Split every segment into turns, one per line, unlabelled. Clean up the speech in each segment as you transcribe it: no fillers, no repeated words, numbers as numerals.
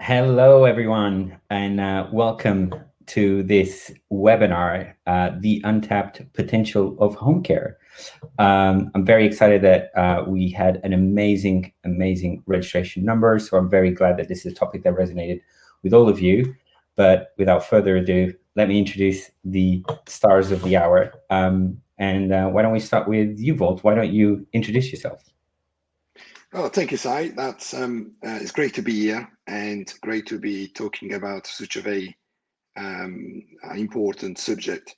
Hello, everyone, and welcome to this webinar, The Untapped Potential of Home Care. I'm very excited that we had an amazing registration number, so I'm very glad that this is a topic that resonated with all of you. But without further ado, let me introduce the stars of the hour. And why don't we start with you, Volt? Why don't you introduce yourself?
Oh, thank you, Sai. That's it's great to be here and great to be talking about such a very important subject.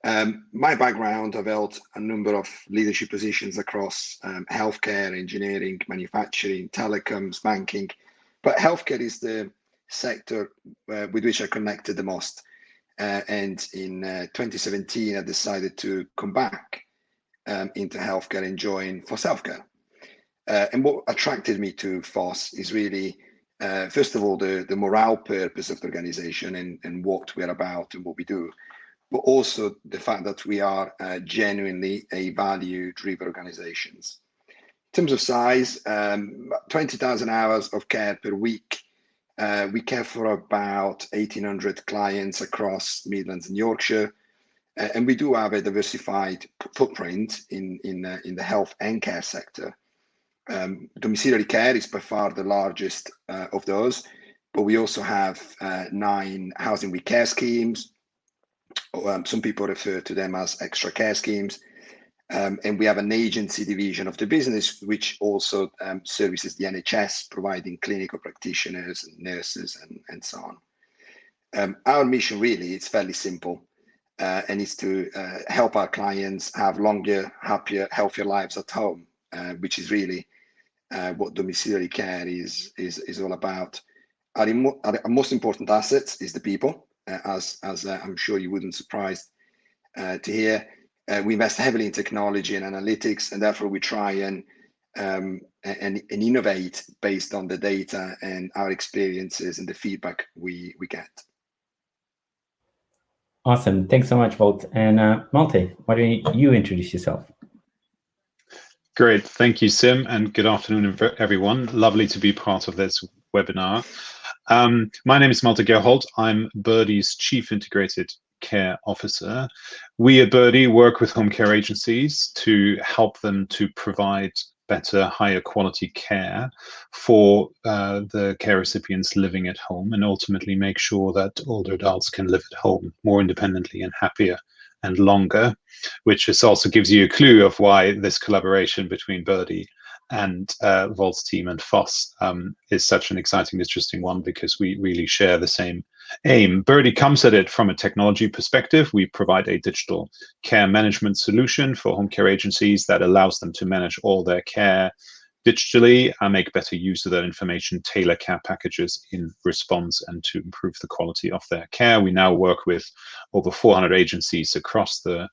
My background, I've held a number of leadership positions across healthcare, engineering, manufacturing, telecoms, banking, but healthcare is the sector with which I connected the most. And in 2017, I decided to come back into healthcare and join Fosse Healthcare. And what attracted me to Fosse is really, first of all, the morale purpose of the organization and what we're about and what we do, but also the fact that we are genuinely a value-driven organizations. In terms of size, 20,000 hours of care per week. We care for about 1,800 clients across Midlands and Yorkshire. And we do have a diversified footprint in the health and care sector. Domiciliary care is by far the largest of those, but we also have 9 housing with care schemes. Some people refer to them as extra care schemes. And we have an agency division of the business, which also services the NHS, providing clinical practitioners and nurses and so on. Our mission really is fairly simple, and it's to help our clients have longer, happier, healthier lives at home, which is really what domiciliary care is all about. Our most important assets is the people, as I'm sure you wouldn't surprised to hear. We invest heavily in technology and analytics, and therefore we try and innovate based on the data and our experiences and the feedback we get.
Awesome. Thanks so much, Volt. And Malte, why don't you introduce yourself?
Great. Thank you, Sim, and good afternoon, everyone. Lovely to be part of this webinar. My name is Malte Gerhold. I'm Birdie's Chief Integrated Care Officer. We at Birdie work with home care agencies to help them to provide better, higher quality care for the care recipients living at home, and ultimately make sure that older adults can live at home more independently and happier and longer, which also gives you a clue of why this collaboration between Birdie and Volt's team and Fosse is such an exciting, interesting one, because we really share the same aim. Birdie comes at it from a technology perspective. We provide a digital care management solution for home care agencies that allows them to manage all their care digitally and make better use of that information, tailor care packages in response, and to improve the quality of their care. We now work with over 400 agencies across the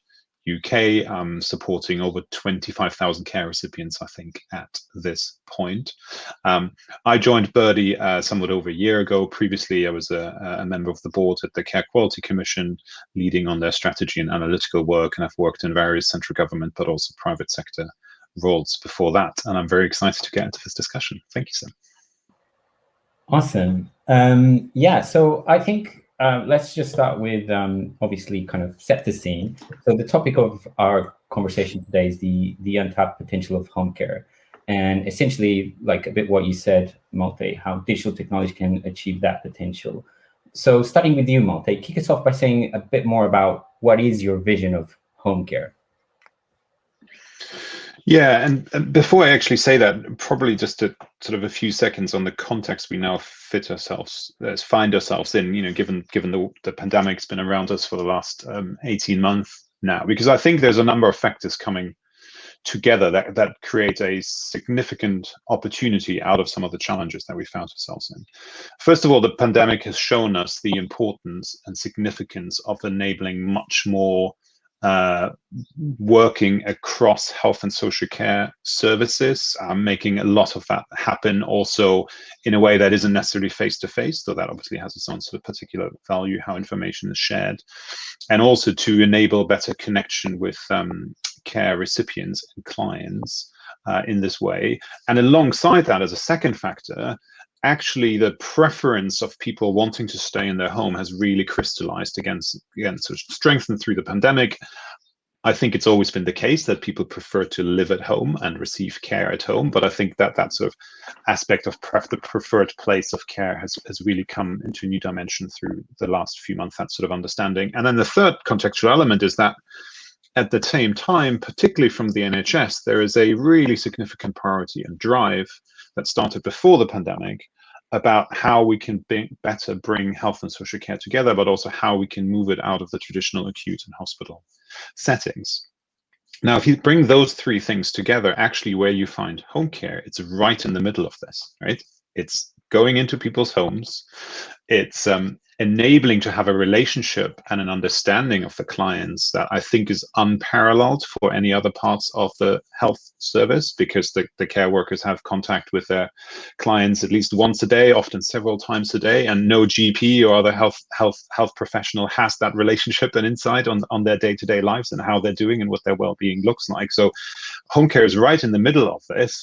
UK, supporting over 25,000 care recipients, I think, at this point. I joined Birdie somewhat over a year ago. Previously, I was a member of the board at the Care Quality Commission, leading on their strategy and analytical work, and I've worked in various central government but also private sector roles before that, and I'm very excited to get into this discussion. Thank you, Sam.
Awesome. Yeah, so I think let's just start with obviously kind of set the scene. So the topic of our conversation today is the untapped potential of home care, and essentially, like a bit what you said, Malte, how digital technology can achieve that potential. So starting with you, Malte, kick us off by saying a bit more about what is your vision of home care.
Yeah, and before I actually say that, probably just a sort of a few seconds on the context we now find ourselves in, you know, given the pandemic's been around us for the last 18 months now, because I think there's a number of factors coming together that create a significant opportunity out of some of the challenges that we found ourselves in. First of all, the pandemic has shown us the importance and significance of enabling much more working across health and social care services, making a lot of that happen also in a way that isn't necessarily face-to-face, so that obviously has its own sort of particular value, how information is shared, and also to enable better connection with care recipients and clients in this way. And alongside that, as a second factor, actually the preference of people wanting to stay in their home has really crystallized again, sort of strengthened through the pandemic. I think it's always been the case that people prefer to live at home and receive care at home, but I think that that sort of aspect of the preferred place of care has really come into a new dimension through the last few months, that sort of understanding. And then the third contextual element is that at the same time, particularly from the NHS, there is a really significant priority and drive that started before the pandemic about how we can better bring health and social care together, but also how we can move it out of the traditional acute and hospital settings. Now, if you bring those three things together, actually where you find home care, it's right in the middle of this, right? It's going into people's homes. It's enabling to have a relationship and an understanding of the clients that I think is unparalleled for any other parts of the health service, because the care workers have contact with their clients at least once a day, often several times a day, and no GP or other health professional has that relationship and insight on their day-to-day lives and how they're doing and what their well-being looks like. So home care is right in the middle of this.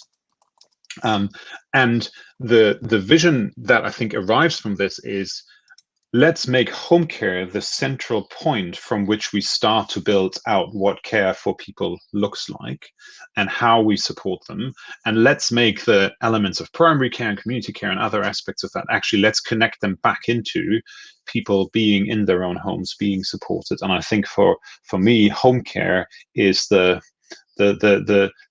And the vision that I think arrives from this is, let's make home care the central point from which we start to build out what care for people looks like and how we support them. And let's make the elements of primary care and community care and other aspects of that, actually, let's connect them back into people being in their own homes, being supported. And I think for me, home care is the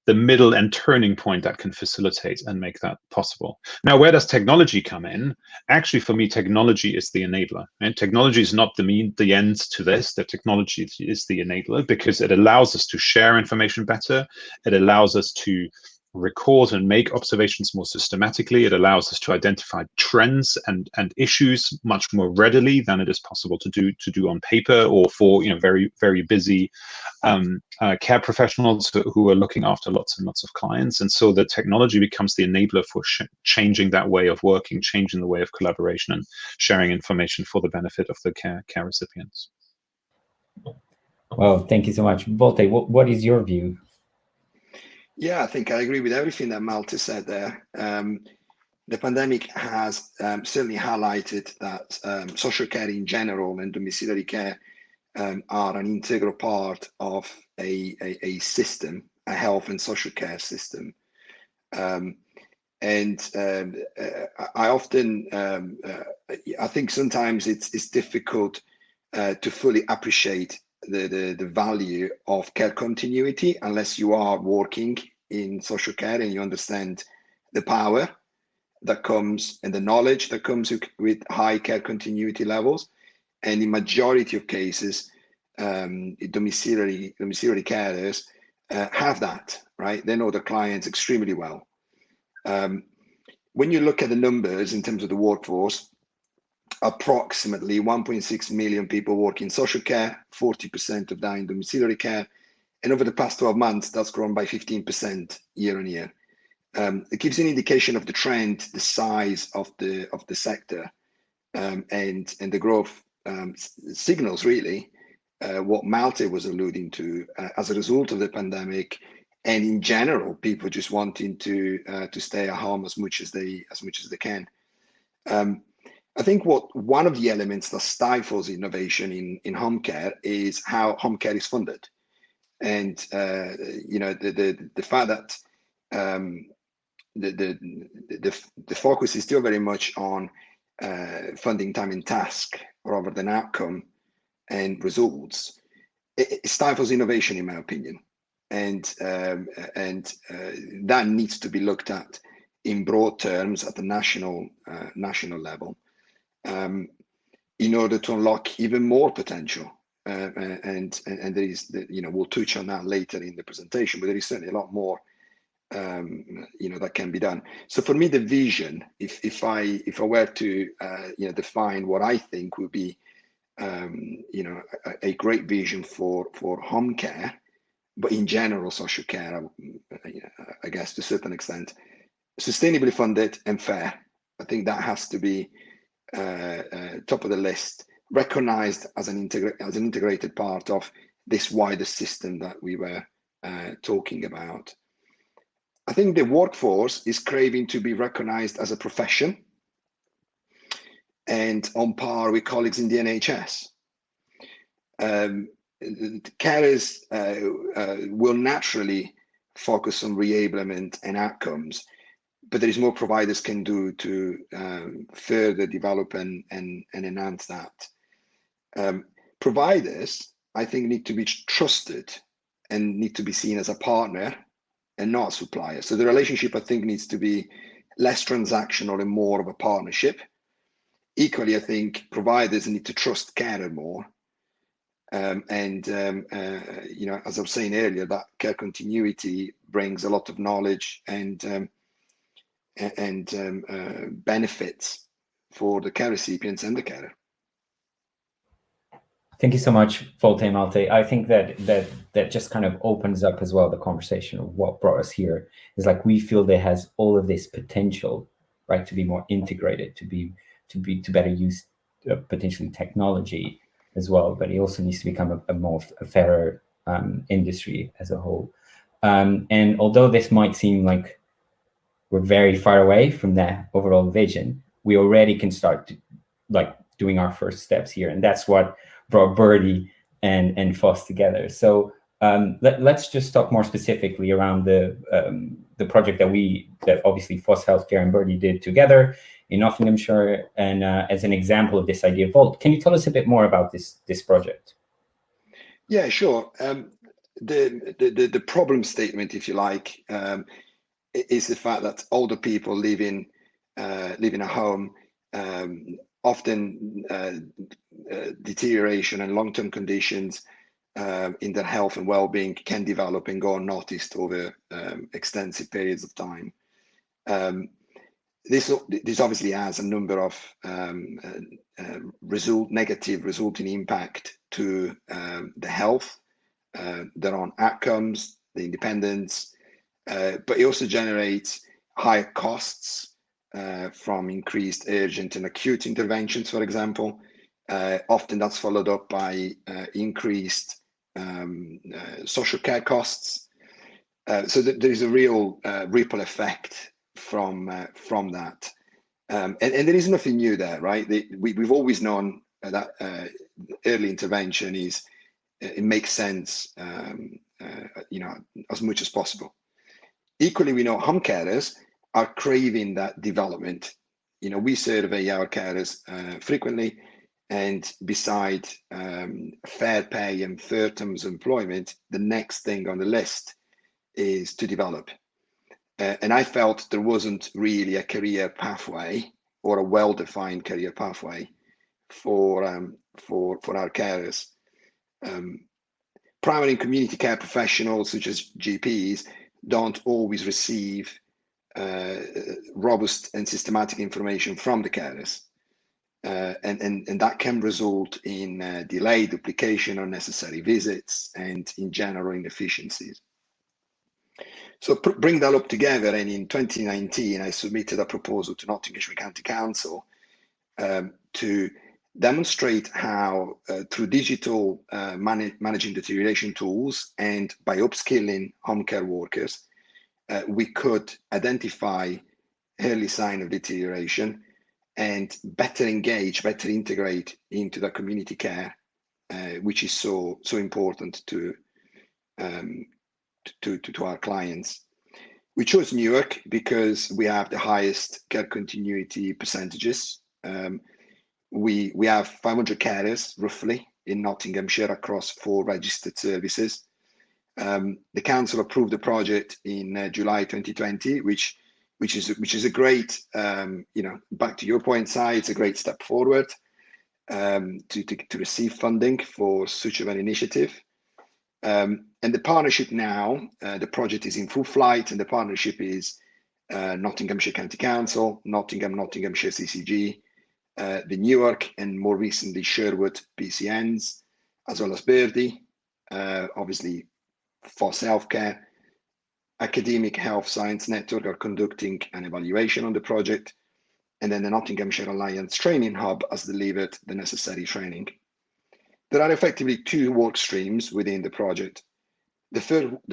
middle and turning point that can facilitate and make that possible. Now, where does technology come in? Actually, for me, technology is the enabler. And technology is not the end to this. The technology is the enabler because it allows us to share information better. It allows us to record and make observations more systematically. It allows us to identify trends and issues much more readily than it is possible to do on paper, or for very, very busy care professionals who are looking after lots and lots of clients. And so the technology becomes the enabler for changing that way of working, changing the way of collaboration and sharing information for the benefit of the care recipients.
Well, thank you so much. Malte, what is your view?
Yeah, I think I agree with everything that Malte said there. The pandemic has certainly highlighted that social care in general and domiciliary care are an integral part of a system, a health and social care system. I often, I think sometimes it's difficult to fully appreciate the value of care continuity unless you are working in social care and you understand the power that comes and the knowledge that comes with high care continuity levels. And in majority of cases, domiciliary carers have that, right? They know the clients extremely well. When you look at the numbers in terms of the workforce, approximately 1.6 million people work in social care, 40% of that in domiciliary care. And over the past 12 months, that's grown by 15% year on year. It gives an indication of the trend, the size of the sector, and the growth signals really what Malte was alluding to as a result of the pandemic, and in general, people just wanting to stay at home as much as they can. I think one of the elements that stifles innovation in home care is how home care is funded, and the fact that the focus is still very much on funding time and task rather than outcome and results. It stifles innovation, in my opinion, and that needs to be looked at in broad terms at the national level, in order to unlock even more potential. And there is, we'll touch on that later in the presentation, but there is certainly a lot more, that can be done. So for me, the vision, if I were to, define what I think would be, a great vision for home care, but in general, social care, I guess to a certain extent, sustainably funded and fair. I think that has to be top of the list, recognized as an integrated part of this wider system that we were talking about. I think the workforce is craving to be recognized as a profession and on par with colleagues in the NHS. Carers will naturally focus on reablement and outcomes, but there is more providers can do to further develop and enhance that. Providers, I think, need to be trusted and need to be seen as a partner and not a supplier. So the relationship, I think, needs to be less transactional and more of a partnership. Equally, I think providers need to trust carer more. You know, as I was saying earlier, that care continuity brings a lot of knowledge and benefits for the care recipients and the carer.
Thank you so much, Volte and Malte. I think that just kind of opens up as well the conversation of what brought us here. Is like we feel there has all of this potential, right, to be more integrated, to better use potentially technology as well, but it also needs to become a fairer industry as a whole. And although this might seem like we're very far away from that overall vision, we already can start doing our first steps here, and that's what brought Birdie and Fosse together. So let's just talk more specifically around the project that obviously Fosse Healthcare and Birdie did together in Nottinghamshire, and as an example of this idea of Vault. Can you tell us a bit more about this project?
Yeah, sure. The problem statement, if you like, is the fact that older people live in a home, often deterioration and long-term conditions in their health and well-being can develop and go unnoticed over extensive periods of time. This obviously has a number of negative resulting impact to the health, their own outcomes, the independence, but it also generates higher costs from increased urgent and acute interventions, for example. Often that's followed up by increased social care costs. So there is a real ripple effect from that. And there is nothing new there, right? We've always known that early intervention it makes sense, you know, as much as possible. Equally, we know home carers are craving that development. You know, we survey our carers frequently, and beside fair pay and fair terms of employment, the next thing on the list is to develop. And I felt there wasn't really a career pathway or a well-defined career pathway for our carers. Primary and community care professionals, such as GPs, don't always receive robust and systematic information from the carers. And that can result in delay, duplication, unnecessary visits, and in general inefficiencies. So bring that up together, and in 2019, I submitted a proposal to Nottinghamshire County Council to demonstrate how through digital managing deterioration tools and by upskilling home care workers, we could identify early sign of deterioration and better engage, better integrate into the community care, which is so important to our clients. We chose Newark because we have the highest care continuity percentages. We have 500 carers roughly in Nottinghamshire across 4 registered services. The council approved the project in July 2020, which is a great, you know, back to your point, Si, it's a great step forward to receive funding for such an initiative. And the partnership now, the project is in full flight, and the partnership is Nottinghamshire County Council, Nottinghamshire CCG, the Newark and more recently Sherwood PCNs, as well as Birdie, obviously Fosse Healthcare. Academic Health Science Network are conducting an evaluation on the project, and then the Nottinghamshire Alliance Training Hub has delivered the necessary training. There are effectively 2 work streams within the project. The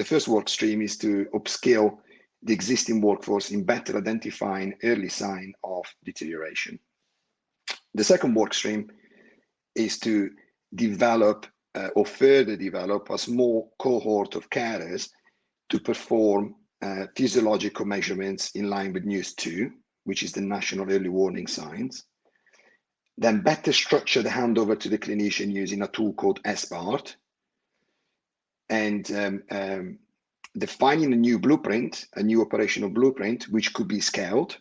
first work stream is to upskill the existing workforce in better identifying early sign of deterioration. The second work stream is to develop or further develop a small cohort of carers to perform physiological measurements in line with NEWS 2, which is the National Early Warning Signs. Then better structure the handover to the clinician using a tool called SBART, and defining a new blueprint, a new operational blueprint, which could be scaled,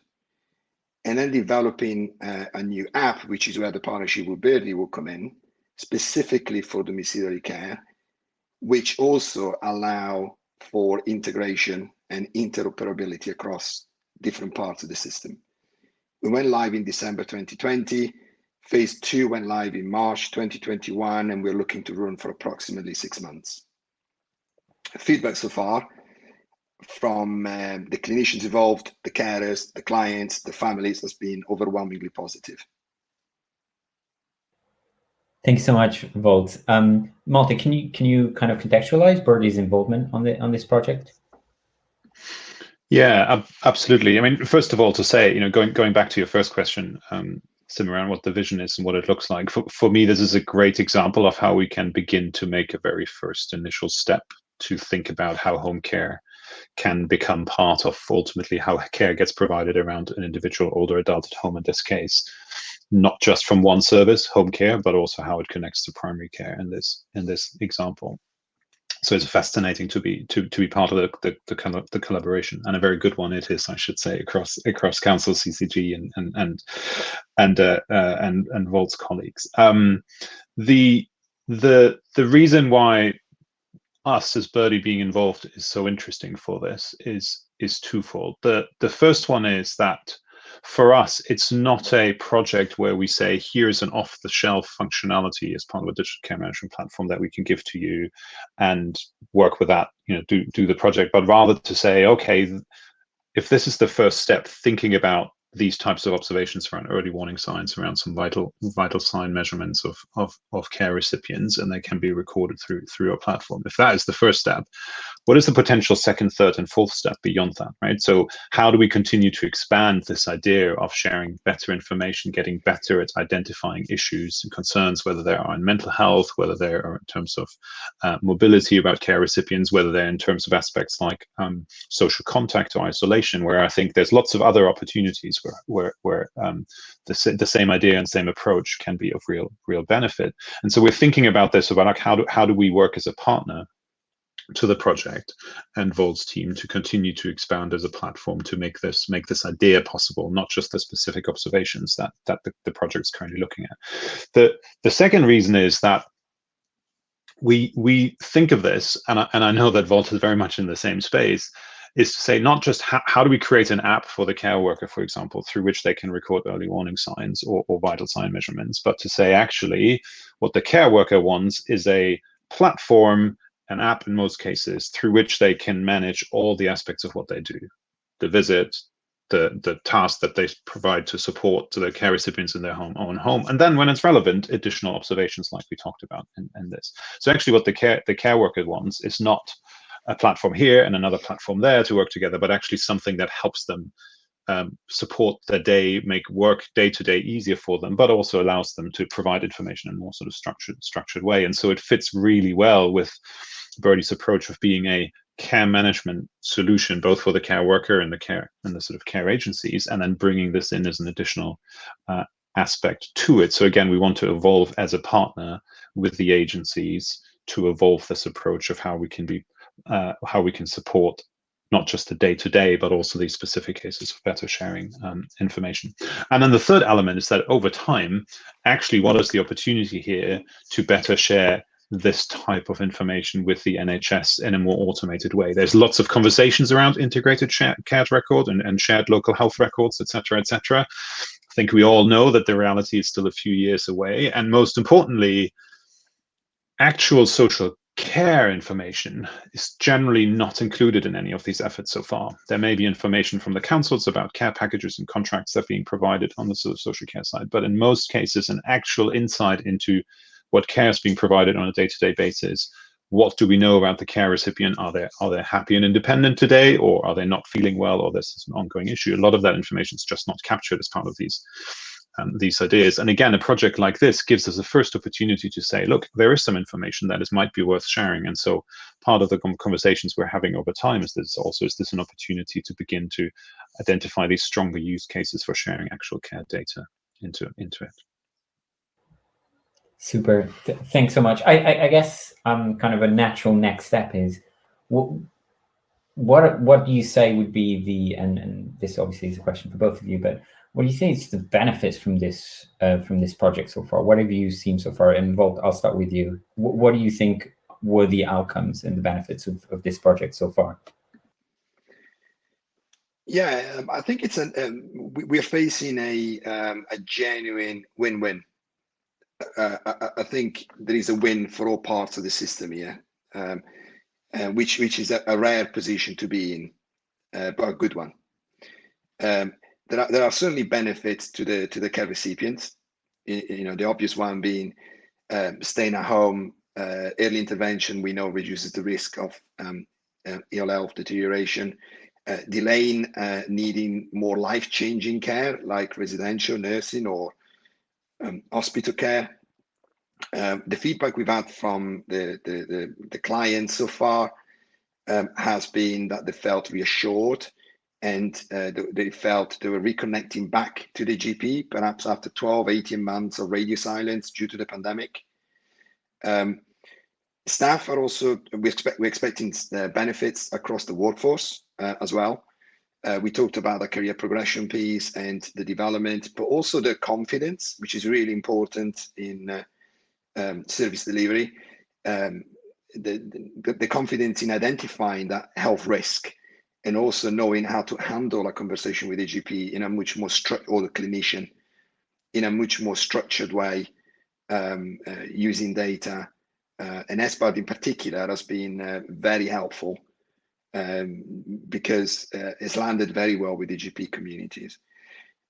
and then developing a new app, which is where the partnership with Birdie will come in, specifically for domiciliary care, which also allow for integration and interoperability across different parts of the system. We went live in December 2020. Phase 2 went live in March 2021, and we're looking to run for approximately 6 months. Feedback so far from the clinicians involved, the carers, the clients, the families has been overwhelmingly positive.
Thank you so much, Volt. Malte, can you kind of contextualize Birdie's involvement on this project?
Yeah, absolutely. I mean, first of all, to say, going back to your first question, Sim, around what the vision is and what it looks like. For me, this is a great example of how we can begin to make a very first initial step to think about how home care can become part of ultimately how care gets provided around an individual older adult at home in this case, not just from one service, home care, but also how it connects to primary care in this example. So it's fascinating to be part of the collaboration, and a very good one it is, I should say, across council, CCG, and Volt's colleagues. The reason why us as Birdie being involved is so interesting for this is twofold. The first one is that for us, it's not a project where we say, here's an off-the-shelf functionality as part of a digital care management platform that we can give to you and work with that, do the project, but rather to say, okay, if this is the first step, thinking about these types of observations around early warning signs, around some vital sign measurements of care recipients, and they can be recorded through our platform. If that is the first step, what is the potential second, third, and fourth step beyond that, right? So how do we continue to expand this idea of sharing better information, getting better at identifying issues and concerns, whether they are in mental health, whether they are in terms of mobility about care recipients, whether they're in terms of aspects like social contact or isolation, where I think there's lots of other opportunities where the same idea and same approach can be of real benefit. And so we're thinking about this, about like how do we work as a partner to the project and Volt's team to continue to expand as a platform to make this idea possible, not just the specific observations that the project's currently looking at. The second reason is that we think of this, and I know that Volt is very much in the same space, is to say not just how do we create an app for the care worker, for example, through which they can record early warning signs or vital sign measurements, but to say actually what the care worker wants is a platform, an app in most cases, through which they can manage all the aspects of what they do, the visit, the task that they provide to support to the care recipients in their own home, and then when it's relevant, additional observations like we talked about in this. So actually what the care worker wants is not a platform here and another platform there to work together, but actually something that helps them support their day, make work day to day easier for them, but also allows them to provide information in a more sort of structured way. And so it fits really well with Birdie's approach of being a care management solution, both for the care worker and the sort of care agencies, and then bringing this in as an additional aspect to it. So again, we want to evolve as a partner with the agencies to evolve this approach of how we can support not just the day-to-day, but also these specific cases of better sharing information. And then the third element is that over time, actually, what is the opportunity here to better share this type of information with the NHS in a more automated way? There's lots of conversations around integrated care record and shared local health records, et cetera, et cetera. I think we all know that the reality is still a few years away. And most importantly, actual social care information is generally not included in any of these efforts so far. There may be information from the councils about care packages and contracts that are being provided on the sort of social care side, but in most cases, an actual insight into what care is being provided on a day-to-day basis. What do we know about the care recipient? Are they happy and independent today, or are they not feeling well, or this is an ongoing issue? A lot of that information is just not captured as part of these these ideas. And again, a project like this gives us a first opportunity to say, look, there is some information that might be worth sharing. And so part of the conversations we're having over time is this an opportunity to begin to identify these stronger use cases for sharing actual care data into it.
Super. Thanks so much. I guess kind of a natural next step is what do you say would be the, and this obviously is a question for both of you, but what do you think is the benefits from this project so far? What have you seen so far? And Wolt, I'll start with you. What do you think were the outcomes and the benefits of this project so far?
Yeah, I think it's we're facing a genuine win-win. I think there is a win for all parts of the system here, which is a rare position to be in, but a good one. There are certainly benefits to the care recipients. The obvious one being staying at home, early intervention. We know reduces the risk of ill health deterioration, delaying needing more life-changing care like residential nursing or hospital care. The feedback we've had from the clients so far has been that they felt reassured, and they felt they were reconnecting back to the GP, perhaps after 12, 18 months of radio silence due to the pandemic. Staff are also, we're expecting benefits across the workforce as well. We talked about the career progression piece and the development, but also the confidence, which is really important in service delivery. The confidence in identifying that health risk, and also knowing how to handle a conversation with a GP in a much more or the clinician in a much more structured way, using data. And SBAD in particular has been very helpful because it's landed very well with the GP communities.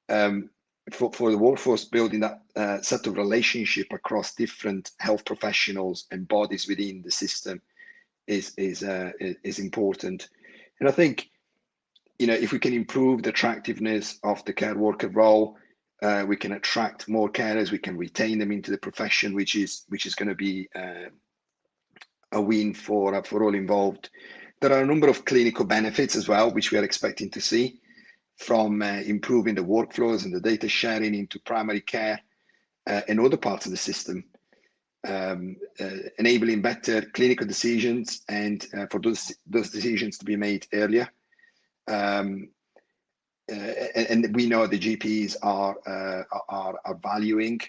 For the workforce, building that set of relationship across different health professionals and bodies within the system is important. And I think, if we can improve the attractiveness of the care worker role, we can attract more carers, we can retain them into the profession, which is going to be a win for all involved. There are a number of clinical benefits as well, which we are expecting to see, from improving the workflows and the data sharing into primary care and other parts of the system, enabling better clinical decisions and for those decisions to be made earlier. And we know the GPs are valuing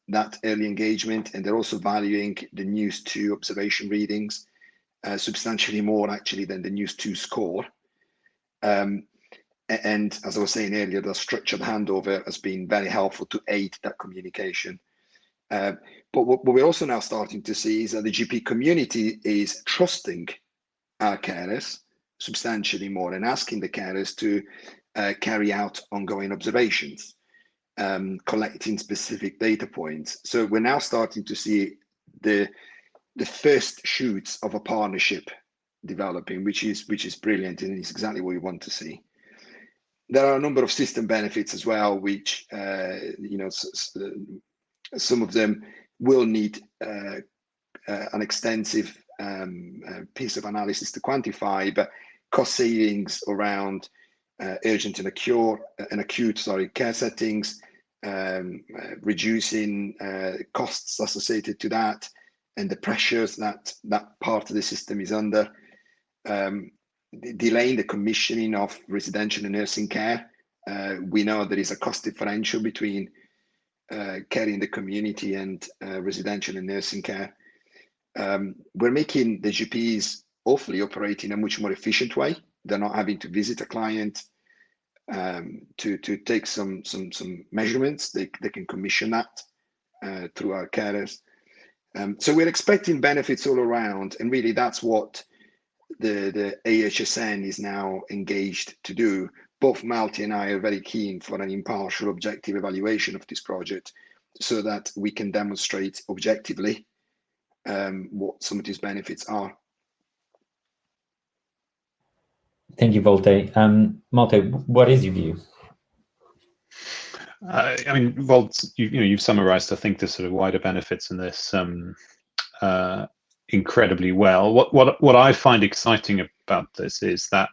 that early engagement, and they're also valuing the News 2 observation readings substantially more actually than the News 2 score. And as I was saying earlier, the structured handover has been very helpful to aid that communication. But what we're also now starting to see is that the GP community is trusting our carers substantially more and asking the carers to carry out ongoing observations, collecting specific data points. So we're now starting to see the first shoots of a partnership developing, which is brilliant, and it's exactly what we want to see. There are a number of system benefits as well, which some of them will need an extensive piece of analysis to quantify, but cost savings around urgent and acute care settings, reducing costs associated to that, and the pressures that part of the system is under. Delaying the commissioning of residential and nursing care. We know there is a cost differential between care in the community and residential and nursing care. We're making the GPs hopefully operate in a much more efficient way. They're not having to visit a client to take some measurements. They can commission that through our carers. So we're expecting benefits all around, and really that's what the AHSN is now engaged to do. Both Malte and I are very keen for an impartial, objective evaluation of this project so that we can demonstrate objectively what some of these benefits are.
Thank you, Malte. Malte, what is your view?
I mean, well, you've summarized, I think, the sort of wider benefits in this incredibly well. What I find exciting about this is that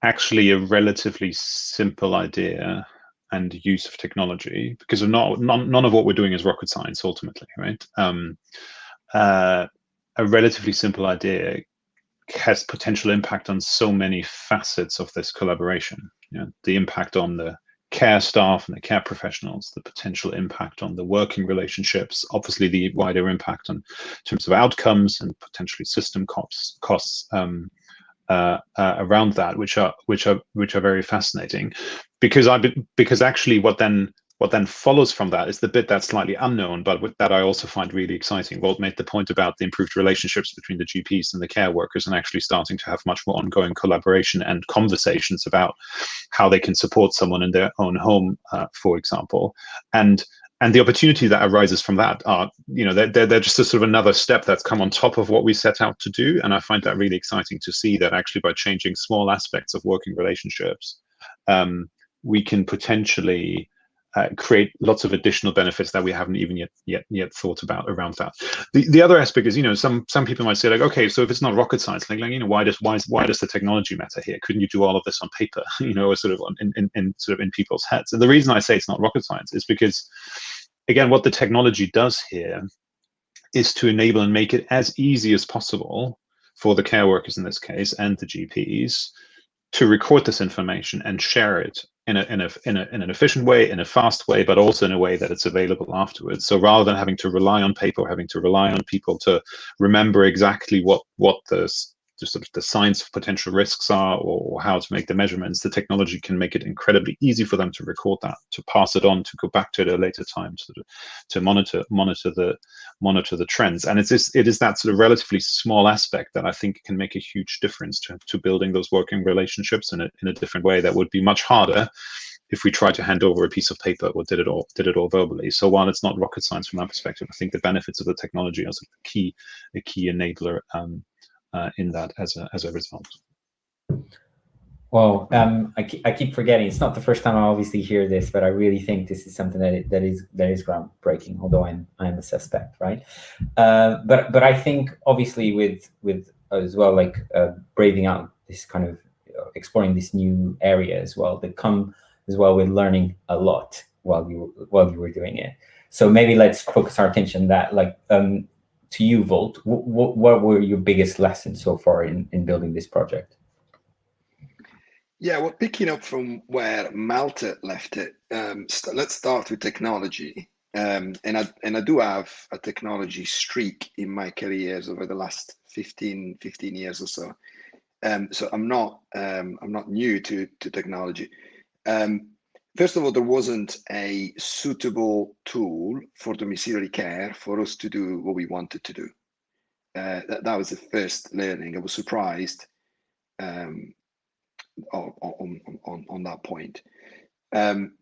actually a relatively simple idea and use of technology, because none of what we're doing is rocket science ultimately, right? A relatively simple idea has potential impact on so many facets of this collaboration. The impact on the care staff and the care professionals, the potential impact on the working relationships, obviously the wider impact on terms of outcomes and potentially system costs around that, which are very fascinating, because actually what then follows from that is the bit that's slightly unknown, but that I also find really exciting. Walt made the point about the improved relationships between the GPs and the care workers, and actually starting to have much more ongoing collaboration and conversations about how they can support someone in their own home, for example. And the opportunity that arises from that are, they're just a sort of another step that's come on top of what we set out to do. And I find that really exciting to see that actually by changing small aspects of working relationships, we can potentially create lots of additional benefits that we haven't even yet thought about around that. The other aspect is, some people might say, like, okay, so if it's not rocket science, why does the technology matter here? Couldn't you do all of this on paper, or sort of in people's heads? And the reason I say it's not rocket science is because, again, what the technology does here is to enable and make it as easy as possible for the care workers in this case and the GPs to record this information and share it in an efficient way, in a fast way, but also in a way that it's available afterwards. So rather than having to rely on paper, or having to rely on people to remember exactly what the science of potential risks are, or how to make the measurements, the technology can make it incredibly easy for them to record that, to pass it on, to go back to it at a later time, to monitor the trends. And it is that sort of relatively small aspect that I think can make a huge difference to building those working relationships in a different way that would be much harder if we tried to hand over a piece of paper or did it all verbally. So while it's not rocket science from that perspective, I think the benefits of the technology are sort of a key enabler in that as a result.
Well, I keep forgetting. It's not the first time I obviously hear this, but I really think this is something that is groundbreaking. Although I'm a suspect, right? But I think obviously with as well, like braving out this kind of exploring this new area as well, that come as well with learning a lot while you were doing it. So maybe let's focus our attention that, like, to you, Volt, what were your biggest lessons so far in building this project?
Yeah, well, picking up from where Malte left it, let's start with technology. And I do have a technology streak in my careers over the last 15 years or so. So I'm not new to technology. First of all, there wasn't a suitable tool for domiciliary care for us to do what we wanted to do. That was the first learning. I was surprised on that point. When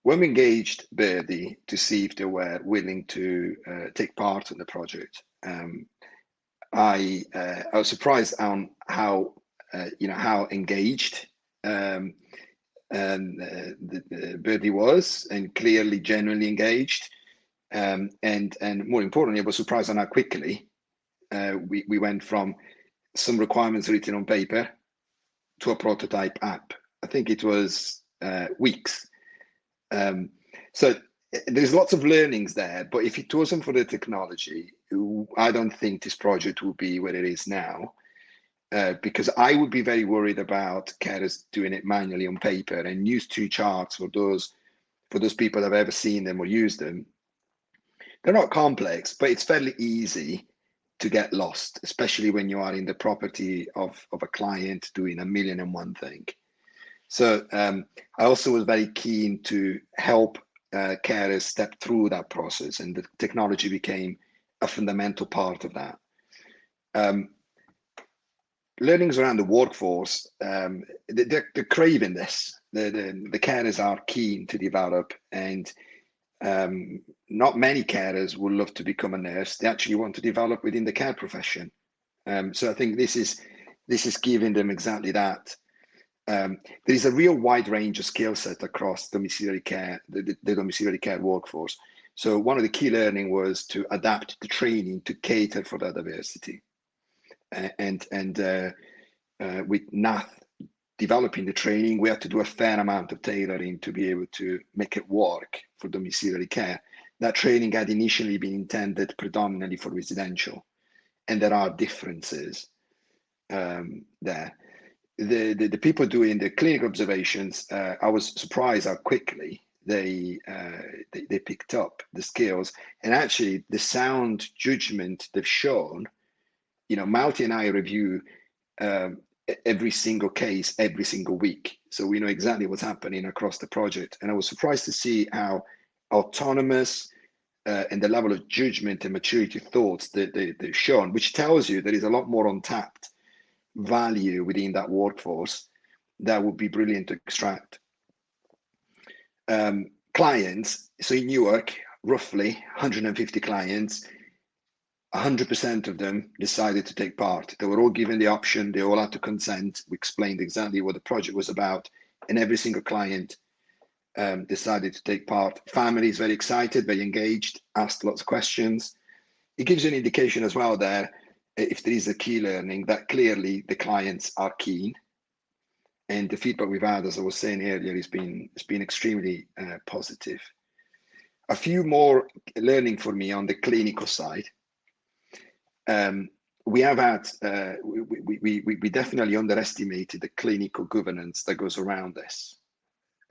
we engaged Birdie to see if they were willing to take part in the project, I was surprised on how engaged Birdie was, and clearly genuinely engaged, and more importantly, I was surprised on how quickly we went from some requirements written on paper to a prototype app. I think it was weeks. So there's lots of learnings there, but if it wasn't for the technology, I don't think this project would be where it is now, because I would be very worried about carers doing it manually on paper. And use two charts for those people that have ever seen them or used them. They're not complex, but it's fairly easy to get lost, especially when you are in the property of a client doing 1,000,001 thing. So I also was very keen to help carers step through that process, and the technology became a fundamental part of that. Learnings around the workforce, they're craving this. The carers are keen to develop, and not many carers would love to become a nurse. They actually want to develop within the care profession. So I think this is giving them exactly that. There is a real wide range of skill set across domiciliary care, the domiciliary care workforce. So one of the key learning was to adapt the training to cater for that diversity. And with NATH developing the training, we had to do a fair amount of tailoring to be able to make it work for domiciliary care. That training had initially been intended predominantly for residential, and there are differences there. The people doing the clinical observations, I was surprised how quickly they picked up the skills, and actually the sound judgment they've shown. You know, Malte and I review every single case every single week, so we know exactly what's happening across the project. And I was surprised to see how autonomous and the level of judgment and maturity thoughts that they've shown, which tells you there is a lot more untapped value within that workforce that would be brilliant to extract. Clients, so in Newark, roughly 150 clients, 100% of them decided to take part. They were all given the option, they all had to consent. We explained exactly what the project was about, and every single client decided to take part. Families very excited, very engaged, asked lots of questions. It gives you an indication as well there, if there is a key learning, that clearly the clients are keen. And the feedback we've had, as I was saying earlier, has been extremely positive. A few more learning for me on the clinical side. We have had, we definitely underestimated the clinical governance that goes around this.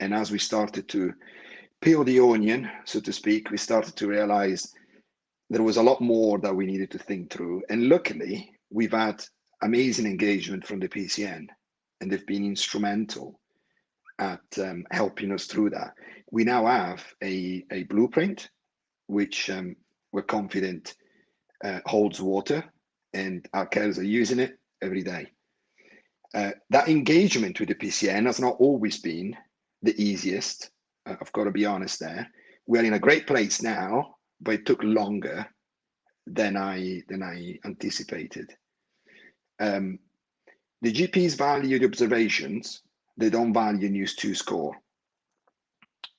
And as we started to peel the onion, so to speak, we started to realize there was a lot more that we needed to think through. And luckily, we've had amazing engagement from the PCN, and they've been instrumental at helping us through that. We now have a blueprint, which we're confident holds water, and our carers are using it every day. That engagement with the PCN has not always been the easiest. I've got to be honest there. We're in a great place now, but it took longer than I anticipated. The GPs value the observations; they don't value News 2 score.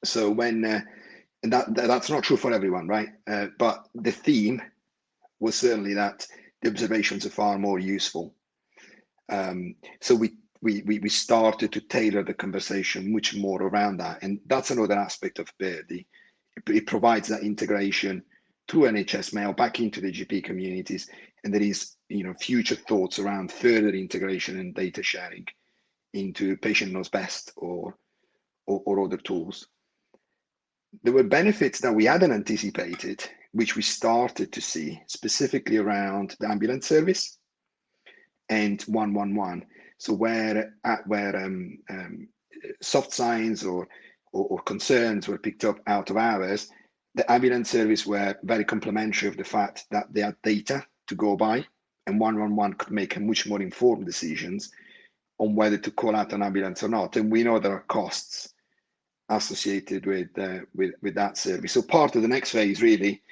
So when and that's not true for everyone, right? But the theme was certainly that the observations are far more useful. So we started to tailor the conversation much more around that, and that's another aspect of Birdie. It provides that integration through NHS Mail back into the GP communities, and there is, you know, future thoughts around further integration and data sharing into Patient Knows Best or other tools. There were benefits that we hadn't anticipated, which we started to see specifically around the ambulance service and 111. So where soft signs or concerns were picked up out of hours, the ambulance service were very complimentary of the fact that they had data to go by, and 111 could make a much more informed decisions on whether to call out an ambulance or not. And we know there are costs associated with that service. So part of the next phase really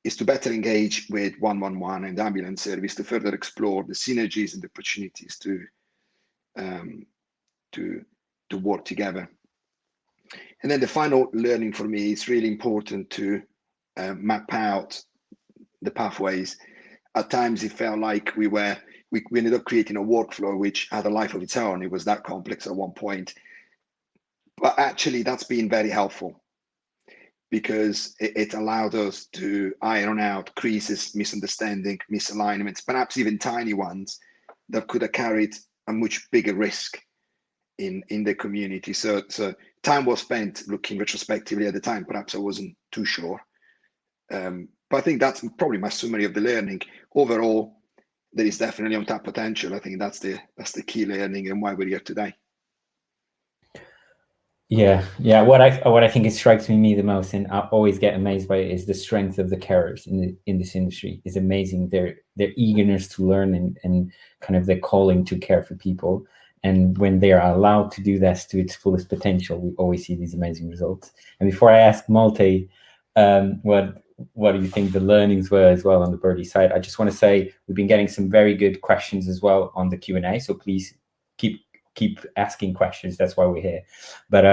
is to better engage with 111 and the ambulance service to further explore the synergies and the opportunities to work together. And then the final learning for me, it's really important to map out the pathways. At times it felt like we ended up creating a workflow which had a life of its own. It was that complex at one point. But actually that's been very helpful, because it allowed us to iron out creases, misunderstanding, misalignments, perhaps even tiny ones that could have carried a much bigger risk in the community. So time was spent looking retrospectively at the time. Perhaps I wasn't too sure. But I think that's probably my summary of the learning. Overall, there is definitely untapped potential. I think that's the key learning and why we're here today.
Yeah. What I think it strikes me the most, and I always get amazed by it, is the strength of the carers in this industry. Is amazing. Their eagerness to learn and kind of their calling to care for people. And when they are allowed to do that to its fullest potential, we always see these amazing results. And before I ask Malte, what do you think the learnings were as well on the Birdie side, I just want to say we've been getting some very good questions as well on the Q&A. So please keep keep asking questions. That's why we're here. But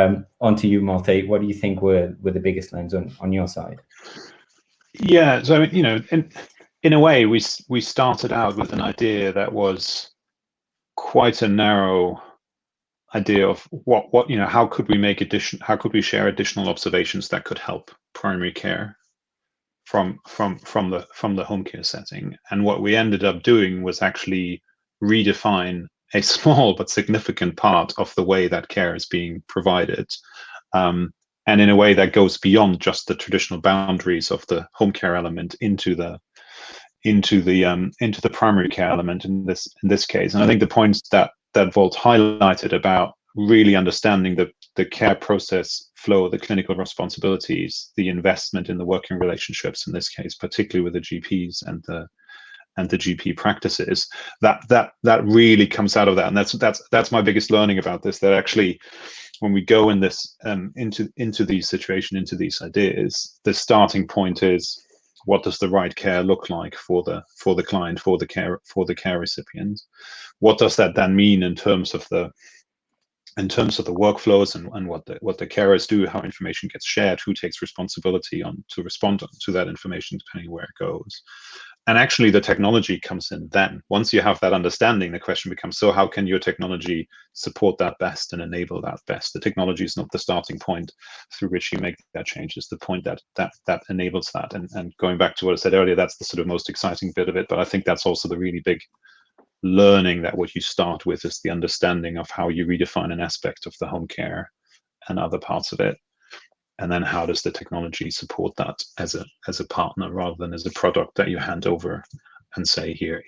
on to you, Malte. What do you think were the biggest learns on your side?
Yeah, so in a way, we started out with an idea that was quite a narrow idea of what how could we share additional observations that could help primary care from the home care setting. And what we ended up doing was actually redefine a small but significant part of the way that care is being provided, and in a way that goes beyond just the traditional boundaries of the home care element into the primary care element in this case. And I think the points that Wolt highlighted about really understanding the care process flow, the clinical responsibilities, the investment in the working relationships, in this case, particularly with the GPs and the GP practices, that really comes out of that. And that's my biggest learning about this, that actually when we go in this into these situations, into these ideas, the starting point is, what does the right care look like for the client, for the care recipient? What does that then mean in terms of the workflows and what the carers do, how information gets shared, who takes responsibility to respond to that information depending where it goes. And actually the technology comes in then. Once you have that understanding, the question becomes, so how can your technology support that best and enable that best? The technology is not the starting point through which you make that change. It's the point that enables that. And going back to what I said earlier, that's the sort of most exciting bit of it. But I think that's also the really big learning, that what you start with is the understanding of how you redefine an aspect of the home care and other parts of it. And then how does the technology support that as a partner, rather than as a product that you hand over and say, here,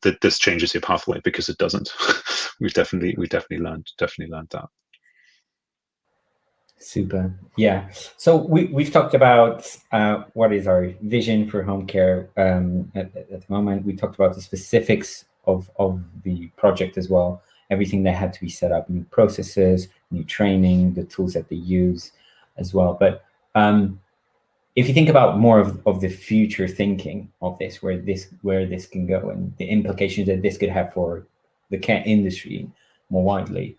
that this changes your pathway, because it doesn't. we definitely learned that.
Super. Yeah. So we've talked about what is our vision for home care at the moment. We talked about the specifics of the project as well, everything that had to be set up, new processes, new training, the tools that they use as well. But if you think about more of the future thinking of this, where this can go and the implications that this could have for the care industry more widely,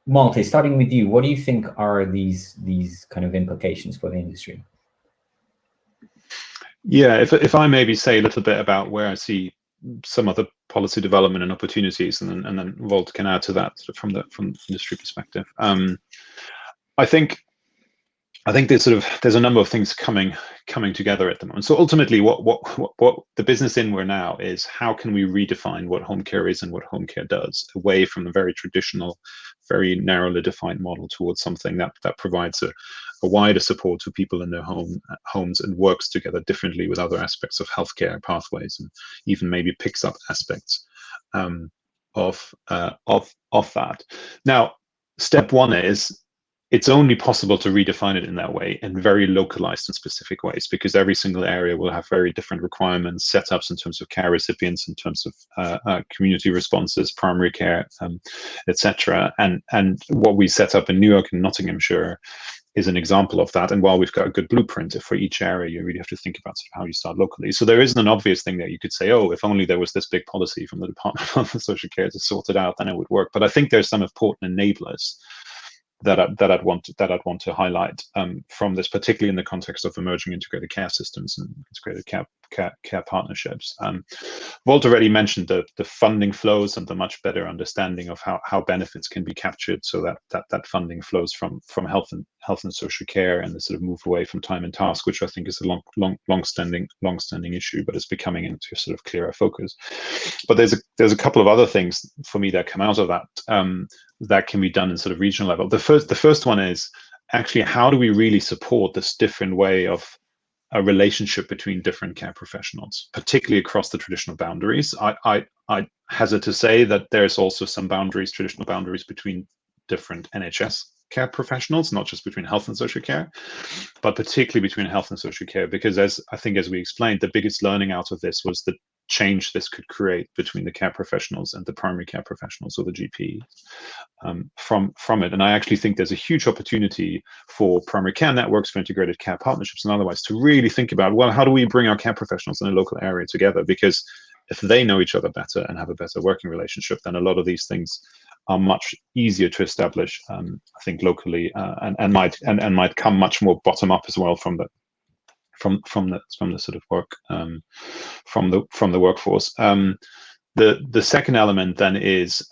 Malte, starting with you, what do you think are these kind of implications for the industry?
Yeah, if I maybe say a little bit about where I see some of the policy development and opportunities, and then Wolt can add to that from the industry perspective. I think there's a number of things coming together at the moment. So ultimately, what the business we're now is, how can we redefine what home care is and what home care does, away from the very traditional, very narrowly defined model towards something that provides a wider support to people in their homes and works together differently with other aspects of healthcare pathways, and even maybe picks up aspects of that. Now, step one is, it's only possible to redefine it in that way, in very localized and specific ways, because every single area will have very different requirements, setups in terms of care recipients, in terms of community responses, primary care, etc. And what we set up in New York and Nottinghamshire is an example of that. And while we've got a good blueprint for each area, you really have to think about sort of how you start locally. So there isn't an obvious thing that you could say, oh, if only there was this big policy from the Department of Health and Social Care to sort it out, then it would work. But I think there's some important enablers that I'd want to highlight from this, particularly in the context of emerging integrated care systems and integrated care partnerships. Wolt already mentioned the funding flows and the much better understanding of how benefits can be captured, so that funding flows from health and social care, and the sort of move away from time and task, which I think is a long-standing issue, but it's becoming into sort of clearer focus. But there's a couple of other things for me that come out of that that can be done in sort of regional level. The first one is actually, how do we really support this different way of a relationship between different care professionals, particularly across the traditional boundaries? I hazard to say that there's also some traditional boundaries between different NHS care professionals, not just between health and social care, but particularly between health and social care, because as we explained, the biggest learning out of this was the change this could create between the care professionals and the primary care professionals, or the GP, from it. And I actually think there's a huge opportunity for primary care networks, for integrated care partnerships and otherwise, to really think about, well, how do we bring our care professionals in a local area together? Because if they know each other better and have a better working relationship, then a lot of these things are much easier to establish, I think, locally, and might come much more bottom up as well from the sort of work, from the workforce. The second element then is,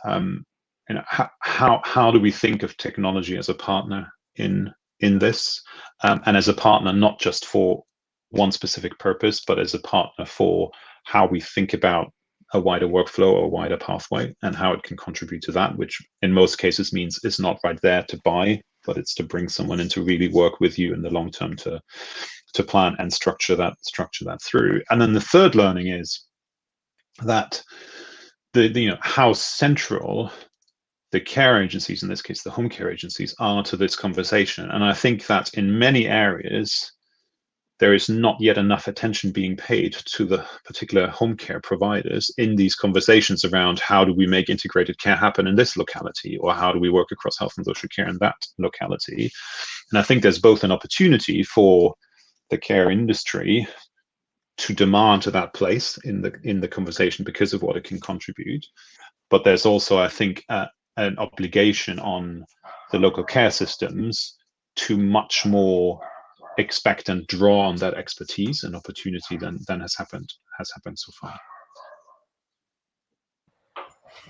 how do we think of technology as a partner in this, and as a partner not just for one specific purpose, but as a partner for how we think about a wider workflow or a wider pathway, and how it can contribute to that, which in most cases means it's not right there to buy, but it's to bring someone in to really work with you in the long term to plan and structure that through. And then the third learning is that how central the care agencies, in this case the home care agencies, are to this conversation. And I think that in many areas there is not yet enough attention being paid to the particular home care providers in these conversations around how do we make integrated care happen in this locality, or how do we work across health and social care in that locality. And I think there's both an opportunity for the care industry to demand to that place in the conversation because of what it can contribute, but there's also, I think, an obligation on the local care systems to much more expect and draw on that expertise and opportunity than has happened so far.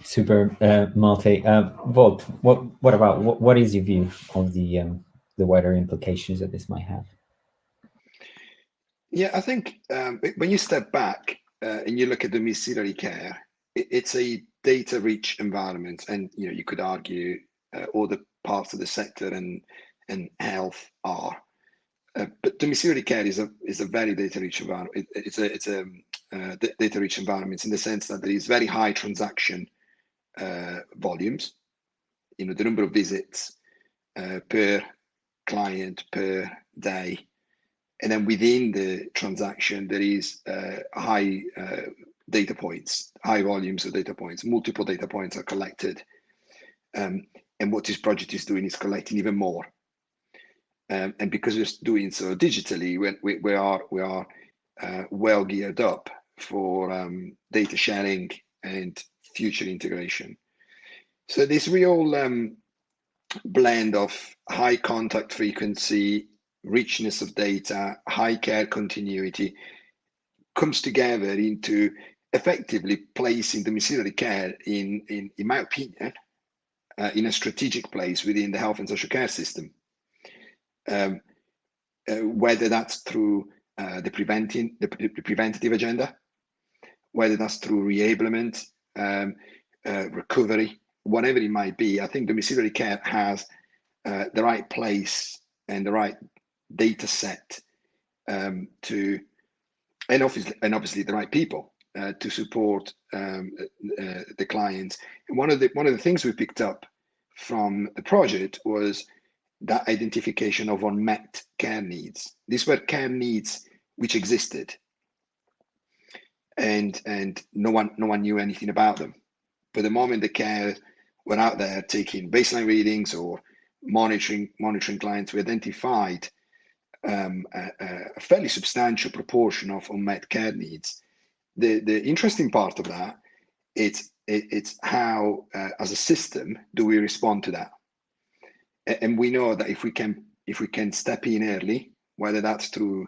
Super, Malte. Wout, what is your view of the wider implications that this might have?
Yeah, I think when you step back and you look at domiciliary care, it's a data-rich environment, and you could argue all the parts of the sector and health are. But domiciliary care is a very data-rich environment. It's a data-rich environment in the sense that there is very high transaction volumes. The number of visits per client per day, and then within the transaction there is high data points, high volumes of data points. Multiple data points are collected, and what this project is doing is collecting even more. And because we're doing so digitally, we are well geared up for data sharing and future integration. So this real blend of high contact frequency, richness of data, high care continuity comes together into effectively placing domiciliary care in my opinion, in a strategic place within the health and social care system. Whether that's through the preventative agenda, whether that's through reablement, recovery, whatever it might be, I think domiciliary care has the right place and the right data set and obviously the right people to support the clients. And one of the things we picked up from the project was that identification of unmet care needs. These were care needs which existed, and no one knew anything about them. But the moment the care were out there taking baseline readings or monitoring clients, we identified a fairly substantial proportion of unmet care needs. The interesting part of that, it's how as a system do we respond to that. And we know that if we can step in early, whether that's through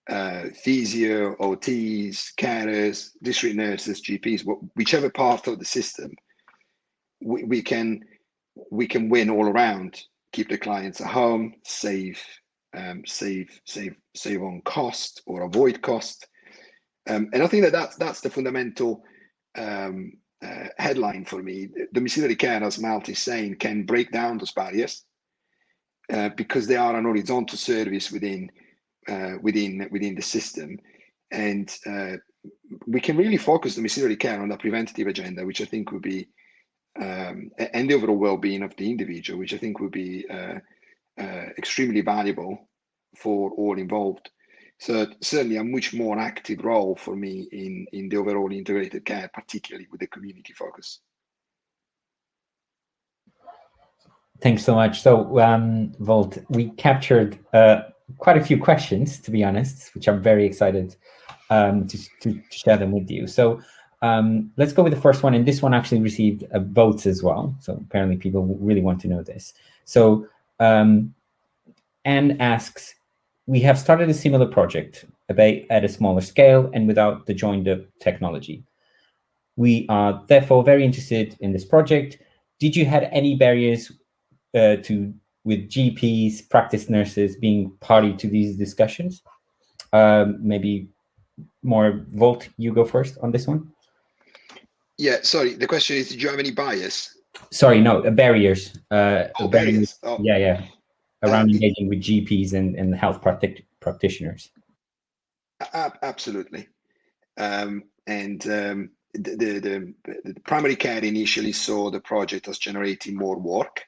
physio, OTs, carers, district nurses, GPs, whichever part of the system, we can win all around. Keep the clients at home, save on cost or avoid cost. And I think that's the fundamental headline for me. Domiciliary care, as Malte is saying, can break down those barriers. Because they are an horizontal service within the system, and we can really focus domiciliary care on the preventative agenda, which I think would be, and the overall well-being of the individual, which I think would be extremely valuable for all involved. So certainly a much more active role for me in the overall integrated care, particularly with the community focus.
Thanks so much. So, Wout, we captured quite a few questions, to be honest, which I'm very excited to share them with you. So, Let's go with the first one, and this one actually received votes as well. So apparently people really want to know this. So Anne asks, we have started a similar project at a smaller scale and without the joined-up technology. We are therefore very interested in this project. Did you have any barriers with GPs, practice nurses being party to these discussions? Maybe more Volt, you go first on this one.
Yeah, sorry. The question is, did you have any bias?
Sorry, no, barriers.
Barriers. Oh.
Yeah. Around engaging with GPs and health practitioners.
Absolutely. The primary care initially saw the project as generating more work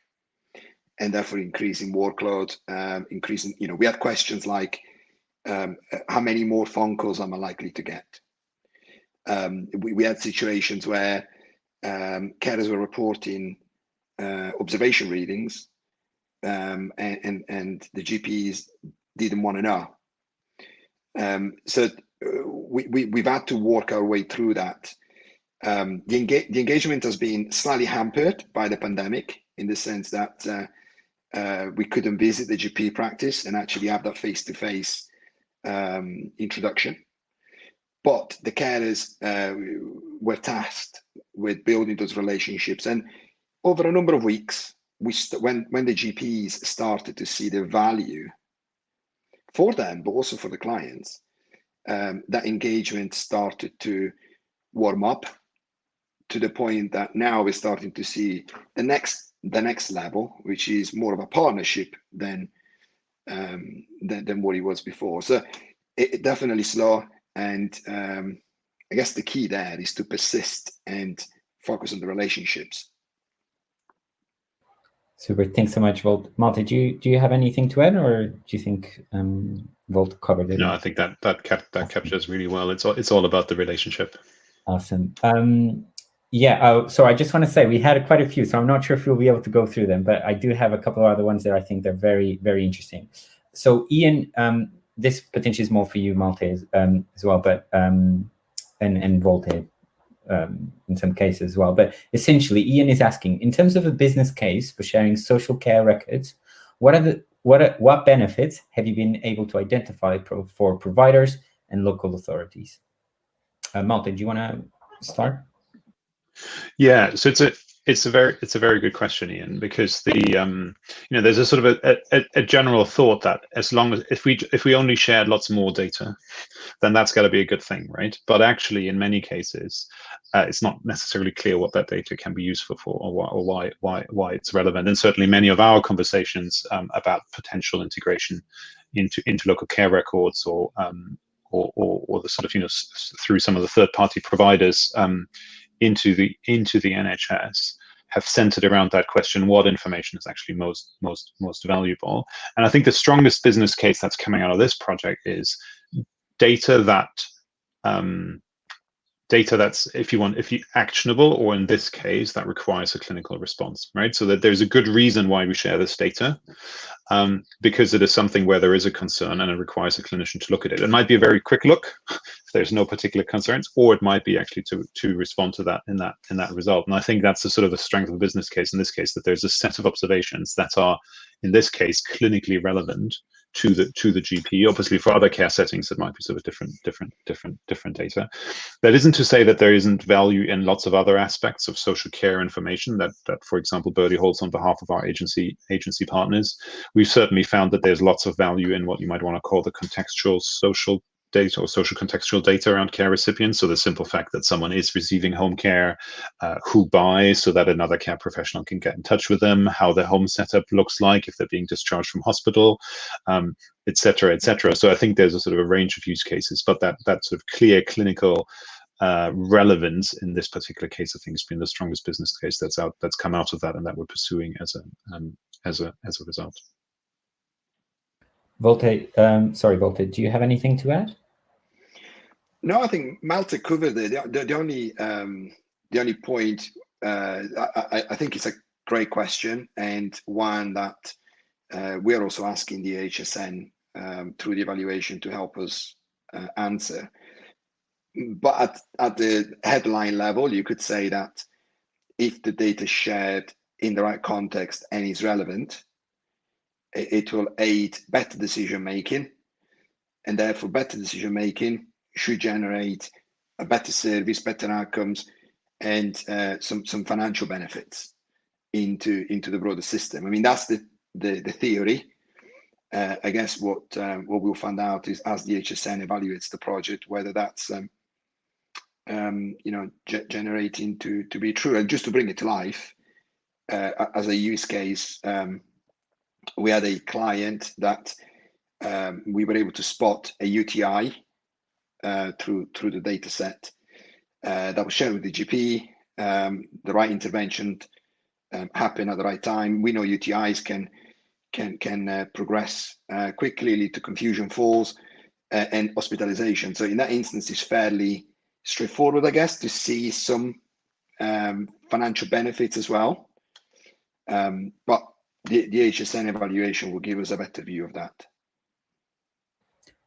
and therefore increasing workload, increasing, we had questions like, how many more phone calls am I likely to get? We had situations where carers were reporting observation readings and the GPs didn't want to know. So we've had to work our way through that. The engagement has been slightly hampered by the pandemic in the sense that we couldn't visit the GP practice and actually have that face-to-face introduction. But the carers were tasked with building those relationships, and over a number of weeks, when the GPs started to see the value for them, but also for the clients, that engagement started to warm up to the point that now we're starting to see the next level, which is more of a partnership than what it was before. So it definitely slow, and I guess the key there is to persist and focus on the relationships.
Super. Thanks so much, Volt. Malte, do you have anything to add, or do you think Volt covered it?
No, I think that captures really well. It's all about the relationship.
Awesome. So I just want to say we had quite a few, so I'm not sure if we'll be able to go through them, but I do have a couple of other ones that I think they're very, very interesting. So Ian, this potentially is more for you, Malte, as well, but and Volte in some cases as well. But essentially, Ian is asking, in terms of a business case for sharing social care records, what benefits have you been able to identify for providers and local authorities? Malte, do you want to start?
Yeah, so it's a very good question, Ian, because there's a sort of a general thought that as long as if we only shared lots more data, then that's got to be a good thing, right? But actually, in many cases, it's not necessarily clear what that data can be useful for, or why it's relevant. And certainly, many of our conversations about potential integration into local care records or the sort of through some of the third-party providers into the NHS have centered around that question: what information is actually most valuable? And I think the strongest business case that's coming out of this project is data that's if you actionable, or in this case that requires a clinical response, right? So that there's a good reason why we share this data, because it is something where there is a concern and it requires a clinician to look at it. It might be a very quick look if there's no particular concerns, or it might be actually to respond to that in that result. And I think that's the sort of the strength of a business case in this case, that there's a set of observations that are in this case clinically relevant to the GP. Obviously, for other care settings, it might be sort of different data. That isn't to say that there isn't value in lots of other aspects of social care information that for example, Birdie holds on behalf of our agency partners. We've certainly found that there's lots of value in what you might want to call the contextual social data or social contextual data around care recipients. So the simple fact that someone is receiving home care, who buys, so that another care professional can get in touch with them, how their home setup looks like if they're being discharged from hospital, et cetera, et cetera. So I think there's a sort of a range of use cases, but that sort of clear clinical relevance in this particular case, I think, has been the strongest business case that's come out of that, and that we're pursuing as a result.
Volte, Volte, do you have anything to add?
No, I think Malte covered it. The only point, I think it's a great question, and one that we are also asking the HSN through the evaluation to help us answer. But at the headline level, you could say that if the data is shared in the right context and is relevant, it will aid better decision making, and therefore better decision making should generate a better service, better outcomes, and some financial benefits into the broader system. I mean, that's the theory. I guess what we'll find out is, as the HSN evaluates the project, whether that's generating to be true. And just to bring it to life, as a use case, we had a client that we were able to spot a UTI through the data set that was shared with the GP. The right intervention happened at the right time. We know UTIs can progress quickly, lead to confusion, falls, and hospitalization. So in that instance, it's fairly straightforward, I guess, to see some financial benefits as well. But the HSN evaluation will give us a better view of that.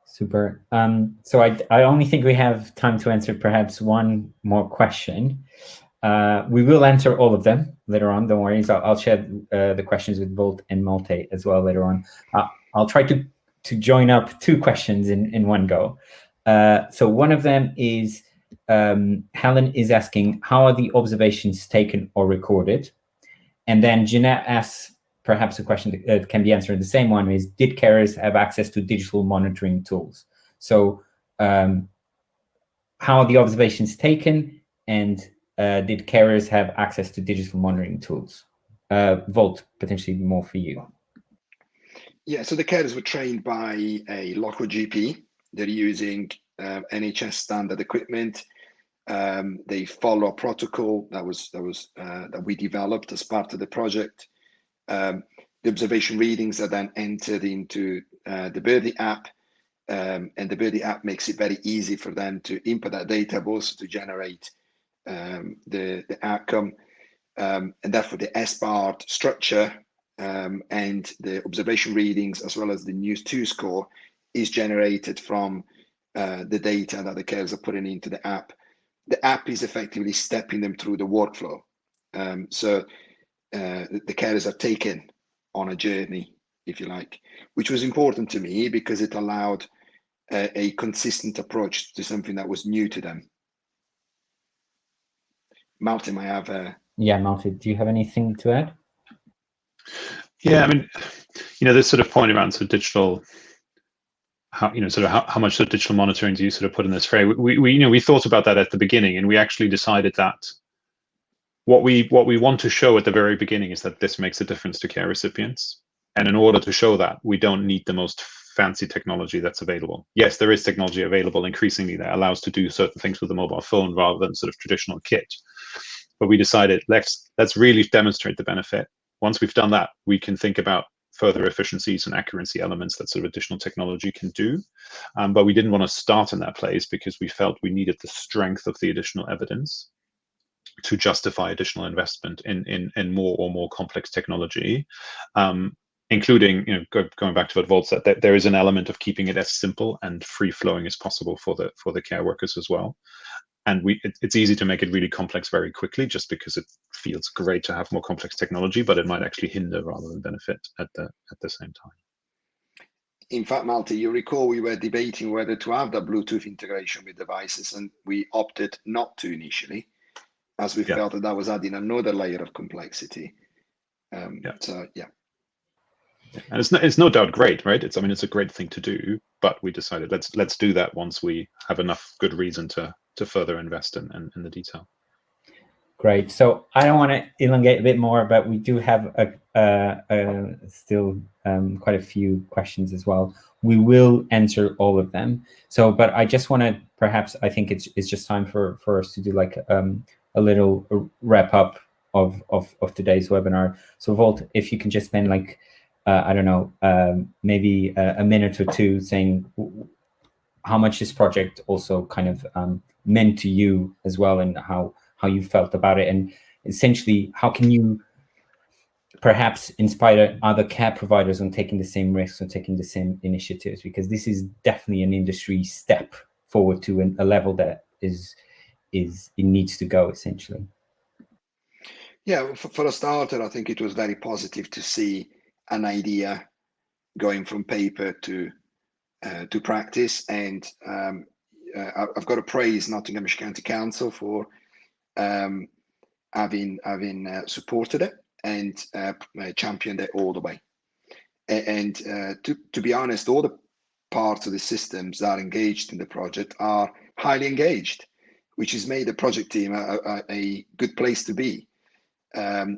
Super. So I only think we have time to answer perhaps one more question. We will answer all of them later on, don't worry. So I'll share the questions with Volt and Malte as well later on. I'll try to join up two questions in one go. So one of them is, Helen is asking, how are the observations taken or recorded? And then Jeanette asks, perhaps a question that can be answered in the same one, is, did carers have access to digital monitoring tools? So how are the observations taken, and did carers have access to digital monitoring tools? Volt, potentially more for you.
Yeah, so the carers were trained by a local GP. They're using NHS standard equipment. They follow a protocol that we developed as part of the project. The observation readings are then entered into the Birdie app, and the Birdie app makes it very easy for them to input that data, but also to generate the outcome. And therefore, the SBART structure and the observation readings, as well as the News 2 score, is generated from the data that the carers are putting into the app. The app is effectively stepping them through the workflow. So the carers are taken on a journey, if you like, which was important to me because it allowed a consistent approach to something that was new to them. Malte might have a...
Yeah, Malte, do you have anything to add?
Yeah, I mean, this sort of point around sort of digital, how much sort of digital monitoring do you sort of put in this frame? We thought about that at the beginning, and we actually decided that what we want to show at the very beginning is that this makes a difference to care recipients. And in order to show that, we don't need the most fancy technology that's available. Yes, there is technology available increasingly that allows to do certain things with a mobile phone rather than sort of traditional kit. But we decided, let's really demonstrate the benefit. Once we've done that, we can think about further efficiencies and accuracy elements that sort of additional technology can do. But we didn't want to start in that place because we felt we needed the strength of the additional evidence to justify additional investment in more complex technology, including, going back to what Volt said, that there is an element of keeping it as simple and free-flowing as possible for the care workers as well. And it's easy to make it really complex very quickly, just because it feels great to have more complex technology, but it might actually hinder rather than benefit at the same time.
In fact, Malte, you recall we were debating whether to have the Bluetooth integration with devices, and we opted not to initially, as we felt that was adding another layer of complexity. So yeah.
And it's no doubt great, right? It's a great thing to do, but we decided let's do that once we have enough good reason to further invest in the detail.
Great. So I don't want to elongate a bit more, but we do have still quite a few questions as well. We will answer all of them. So, but I just want to I think it's just time for us to do like a little wrap up of today's webinar. So Volt, if you can just spend like, I don't know, maybe a minute or two saying how much this project also kind of meant to you as well, and how you felt about it, and essentially how can you perhaps inspire other care providers on taking the same risks and taking the same initiatives, because this is definitely an industry step forward to a level that it needs to go, essentially?
Yeah, for a starter, I think it was very positive to see an idea going from paper to practice, and I've got to praise Nottinghamshire County Council for having supported it and championed it all the way. And to be honest, all the parts of the systems that are engaged in the project are highly engaged, which has made the project team a good place to be.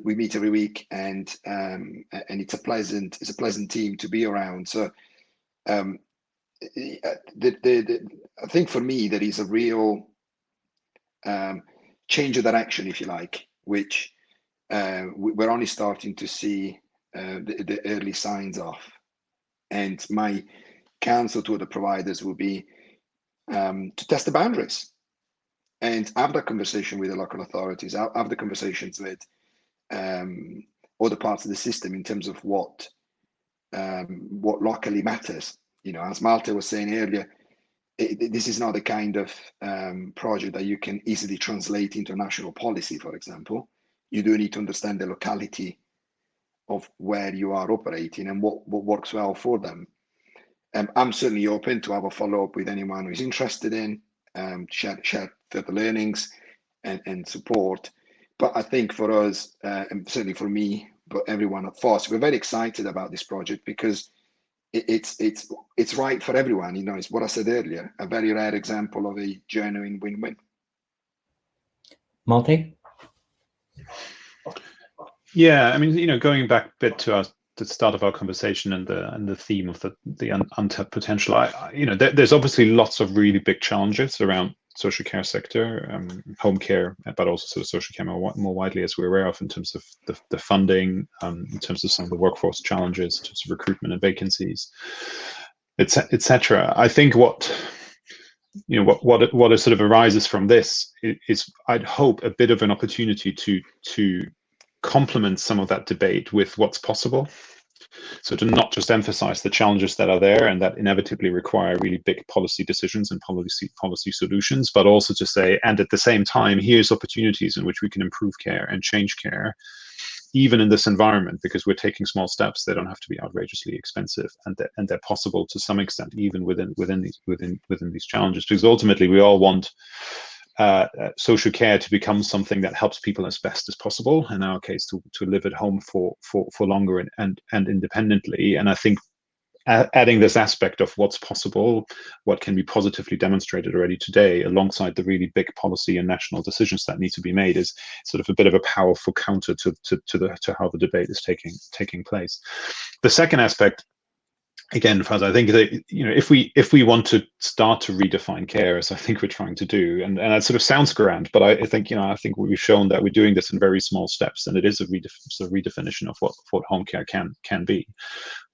We meet every week, and it's a pleasant team to be around. So I think for me there is a real change of direction, if you like, which we're only starting to see the early signs of. And my counsel to the providers will be to test the boundaries and have that conversation with the local authorities, have the conversations with other parts of the system in terms of what locally matters. As Malte was saying earlier, this is not the kind of project that you can easily translate into a national policy, for example. You do need to understand the locality of where you are operating and what works well for them. I'm certainly open to have a follow-up with anyone who's interested in share further learnings and support. But I think for us, and certainly for me, but everyone at Fosse, we're very excited about this project because it's right for everyone. It's what I said earlier, a very rare example of a genuine win-win.
Malte?
Yeah, I mean, going back a bit to the start of our conversation and the theme of the untapped potential, there's obviously lots of really big challenges around social care sector, home care, but also sort of social care more widely, as we're aware of, in terms of the funding, in terms of some of the workforce challenges, in terms of recruitment and vacancies, etc. I think what sort of arises from this is, I'd hope, a bit of an opportunity to complement some of that debate with what's possible. So to not just emphasize the challenges that are there and that inevitably require really big policy decisions and policy solutions, but also to say, and at the same time, here's opportunities in which we can improve care and change care, even in this environment, because we're taking small steps. They don't have to be outrageously expensive, and they're possible to some extent, even within these challenges. Because ultimately, we all want social care to become something that helps people as best as possible. In our case, to live at home for longer and independently. And I think adding this aspect of what's possible, what can be positively demonstrated already today, alongside the really big policy and national decisions that need to be made, is sort of a bit of a powerful counter to how the debate is taking place. The second aspect, again, Faz, I think that if we want to start to redefine care, as I think we're trying to do, and that sort of sounds grand, but I think we've shown that we're doing this in very small steps, and it is a redefinition of what home care can be.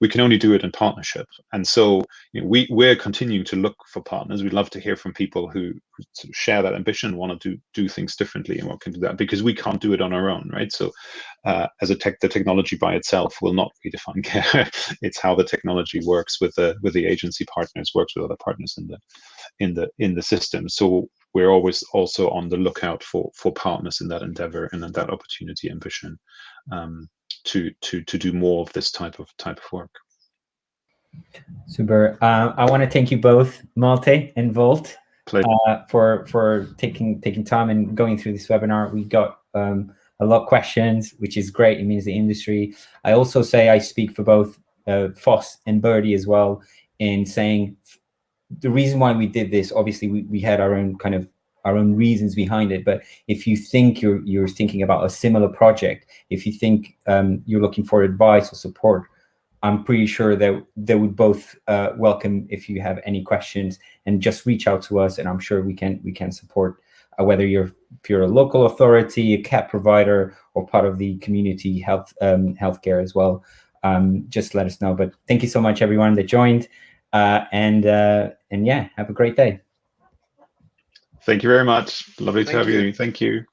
We can only do it in partnership, and so we're continuing to look for partners. We'd love to hear from people who sort of share that ambition, want to do things differently, and what can do that, because we can't do it on our own, right? So the technology by itself will not redefine care. It's how the technology works with the agency partners, works with other partners in the system. So we're always also on the lookout for partners in that endeavor and in that opportunity and vision to do more of this type of work.
Super. I want to thank you both, Malte and Volt, for taking time and going through this webinar. We got a lot of questions, which is great. It means the industry. I also say I speak for both Fosse and Birdie as well, in saying the reason why we did this, obviously we had our own reasons behind it. But if you think you're thinking about a similar project, if you think you're looking for advice or support, I'm pretty sure that they would both welcome if you have any questions, and just reach out to us, and I'm sure we can support, whether if you're a local authority, a CAP provider, or part of the community healthcare as well. Just let us know. But thank you so much, everyone that joined, and yeah, have a great day.
Thank you very much. Lovely to have you. Thank you.